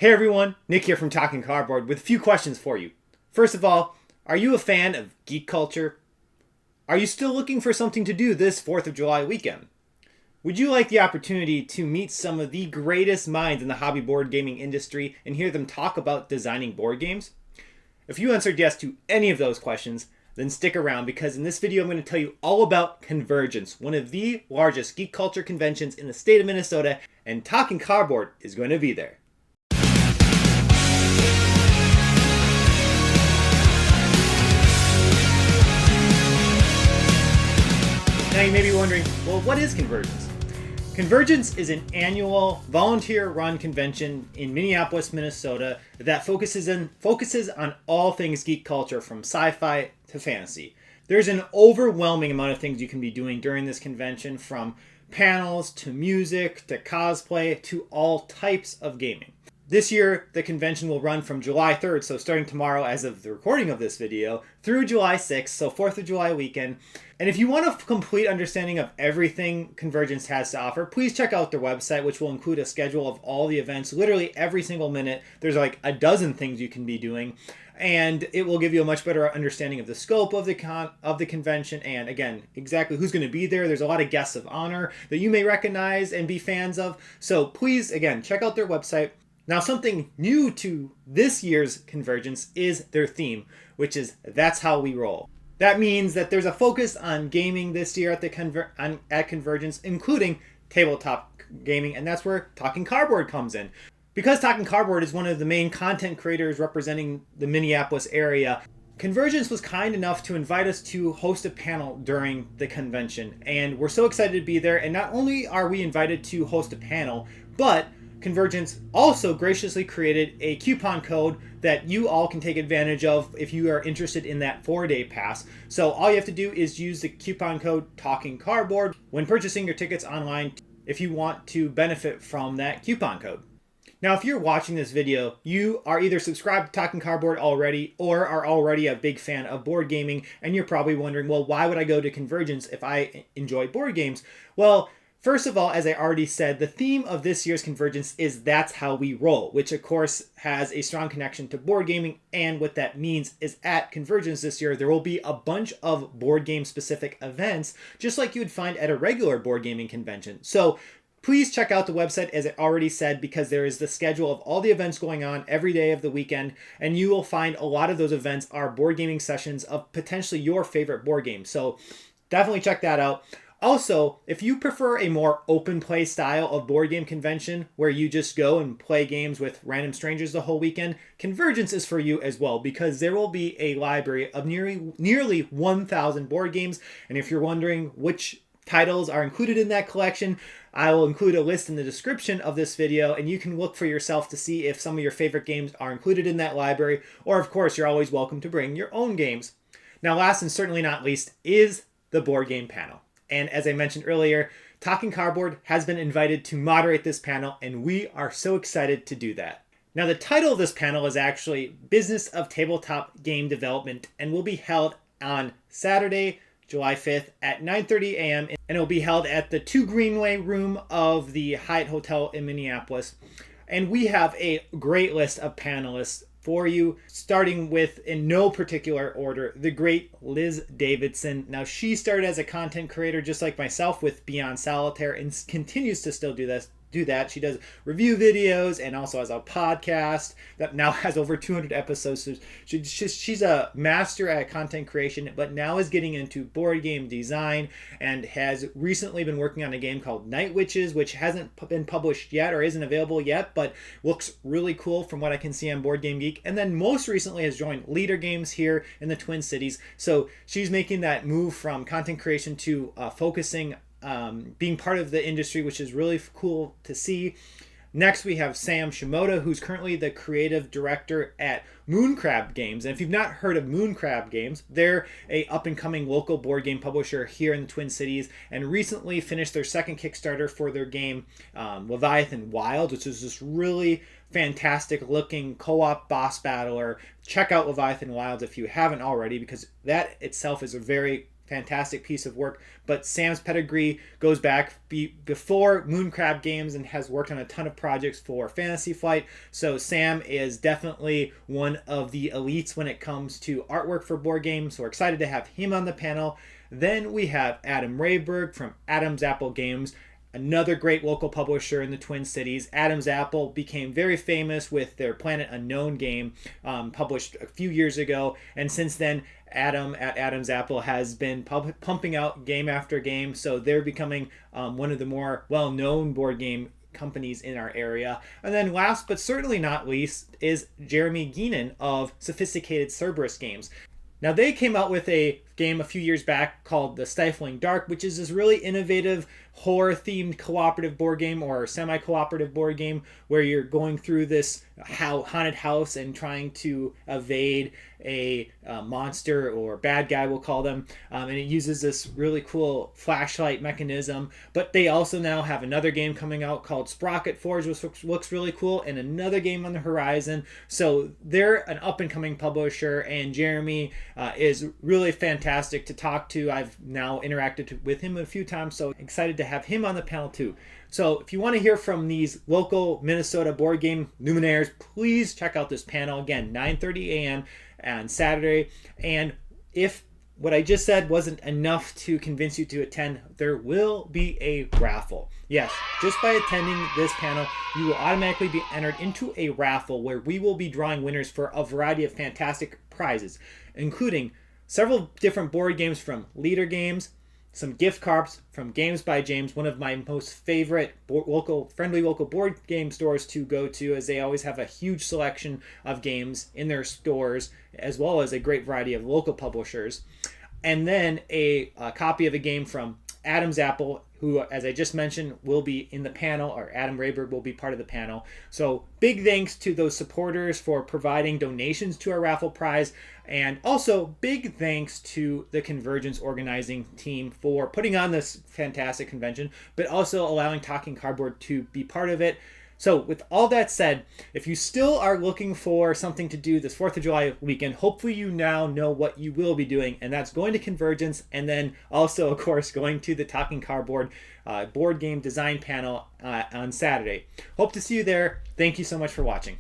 Hey everyone, Nick here from Talking Cardboard with a few questions for you. First of all, are you a fan of geek culture? Are you still looking for something to do this 4th of July weekend? Would you like the opportunity to meet some of the greatest minds in the hobby board gaming industry and hear them talk about designing board games? If you answered yes to any of those questions, then stick around because in this video I'm going to tell you all about CONvergence, one of the largest geek culture conventions in the state of Minnesota, and Talking Cardboard is going to be there. Now you may be wondering, well, what is CONvergence? CONvergence is an annual volunteer-run convention in Minneapolis, Minnesota that focuses on all things geek culture from sci-fi to fantasy. There's an overwhelming amount of things you can be doing during this convention, from panels to music to cosplay to all types of gaming. This year, the convention will run from July 3rd, so starting tomorrow as of the recording of this video, through July 6th, so 4th of July weekend. And if you want a complete understanding of everything CONvergence has to offer, please check out their website, which will include a schedule of all the events. Literally every single minute, there's like a dozen things you can be doing. And it will give you a much better understanding of the scope of the convention and, again, exactly who's going to be there. There's a lot of guests of honor that you may recognize and be fans of. So please, again, check out their website. Now, something new to this year's CONvergence is their theme, which is That's How We Roll. That means that there's a focus on gaming this year at CONvergence, including tabletop gaming, and that's where Talking Cardboard comes in. Because Talking Cardboard is one of the main content creators representing the Minneapolis area, CONvergence was kind enough to invite us to host a panel during the convention, and we're so excited to be there. And not only are we invited to host a panel, but CONvergence also graciously created a coupon code that you all can take advantage of if you are interested in that 4-day pass. So all you have to do is use the coupon code Talking Cardboard when purchasing your tickets online if you want to benefit from that coupon code. Now, if you're watching this video, you are either subscribed to Talking Cardboard already or are already a big fan of board gaming, and you're probably wondering, well, why would I go to CONvergence if I enjoy board games? Well, first of all, as I already said, the theme of this year's CONvergence is That's How We Roll, which of course has a strong connection to board gaming. And what that means is at CONvergence this year, there will be a bunch of board game specific events, just like you would find at a regular board gaming convention. So please check out the website, as I already said, because there is the schedule of all the events going on every day of the weekend, and you will find a lot of those events are board gaming sessions of potentially your favorite board game. So definitely check that out. Also, if you prefer a more open play style of board game convention where you just go and play games with random strangers the whole weekend, CONvergence is for you as well, because there will be a library of nearly 1,000 board games. And if you're wondering which titles are included in that collection, I will include a list in the description of this video, and you can look for yourself to see if some of your favorite games are included in that library, or of course, you're always welcome to bring your own games. Now, last and certainly not least is the board game panel. And as I mentioned earlier, Talking Cardboard has been invited to moderate this panel, and we are so excited to do that. Now, the title of this panel is actually Business of Tabletop Game Development, and will be held on Saturday, July 5th at 9:30 a.m. and it will be held at the 2 Greenway room of the Hyatt Hotel in Minneapolis. And we have a great list of panelists for you, starting with, in no particular order, the great Liz Davidson. Now, she started as a content creator just like myself with Beyond Solitaire and continues to still do that. She does review videos and also has a podcast that now has over 200 episodes. So she's a master at content creation, but now is getting into board game design and has recently been working on a game called Night Witches, which hasn't been published yet or isn't available yet, but looks really cool from what I can see on Board Game Geek. And then most recently has joined Leader Games here in the Twin Cities. So she's making that move from content creation to focusing being part of the industry, which is really cool to see. Next, we have Sam Shimoda, who's currently the creative director at Mooncrab Games. And if you've not heard of Mooncrab Games, they're a up-and-coming local board game publisher here in the Twin Cities, and recently finished their second Kickstarter for their game Leviathan Wild, which is this really fantastic-looking co-op boss battler. Check out Leviathan Wild if you haven't already, because that itself is a very fantastic piece of work. But Sam's pedigree goes back before Mooncrab Games and has worked on a ton of projects for Fantasy Flight. So Sam is definitely one of the elites when it comes to artwork for board games. So we're excited to have him on the panel. Then we have Adam Rayberg from Adam's Apple Games, another great local publisher in the Twin Cities. Adam's Apple became very famous with their Planet Unknown game, published a few years ago, and since then Adam at Adam's Apple has been pumping out game after game, so they're becoming one of the more well-known board game companies in our area. And then last but certainly not least is Jeremy Geenan of Sophisticated Cerberus Games. Now, they came out with a game a few years back called The Stifling Dark, which is this really innovative horror-themed cooperative board game or semi-cooperative board game where you're going through this haunted house and trying to evade a monster or bad guy, we'll call them. And it uses this really cool flashlight mechanism. But they also now have another game coming out called Sprocket Forge, which looks really cool, and another game on the horizon. So they're an up-and-coming publisher, and Jeremy is really fantastic to talk to. I've now interacted with him a few times, so excited to have him on the panel too. So if you want to hear from these local Minnesota board game luminaires, please check out this panel. Again, 9:30 a.m. on Saturday. And if what I just said wasn't enough to convince you to attend, there will be a raffle. Yes, just by attending this panel, you will automatically be entered into a raffle where we will be drawing winners for a variety of fantastic prizes, including several different board games from Leader Games, some gift cards from Games by James, one of my most favorite friendly local board game stores to go to, as they always have a huge selection of games in their stores, as well as a great variety of local publishers. And then a copy of a game from Adam's Apple, who, as I just mentioned, will be in the panel, or Adam Rayberg will be part of the panel. So big thanks to those supporters for providing donations to our raffle prize, and also big thanks to the CONvergence organizing team for putting on this fantastic convention, but also allowing Talking Cardboard to be part of it. So with all that said, if you still are looking for something to do this 4th of July weekend, hopefully you now know what you will be doing, and that's going to CONvergence, and then also, of course, going to the Talking Cardboard board game design panel on Saturday. Hope to see you there. Thank you so much for watching.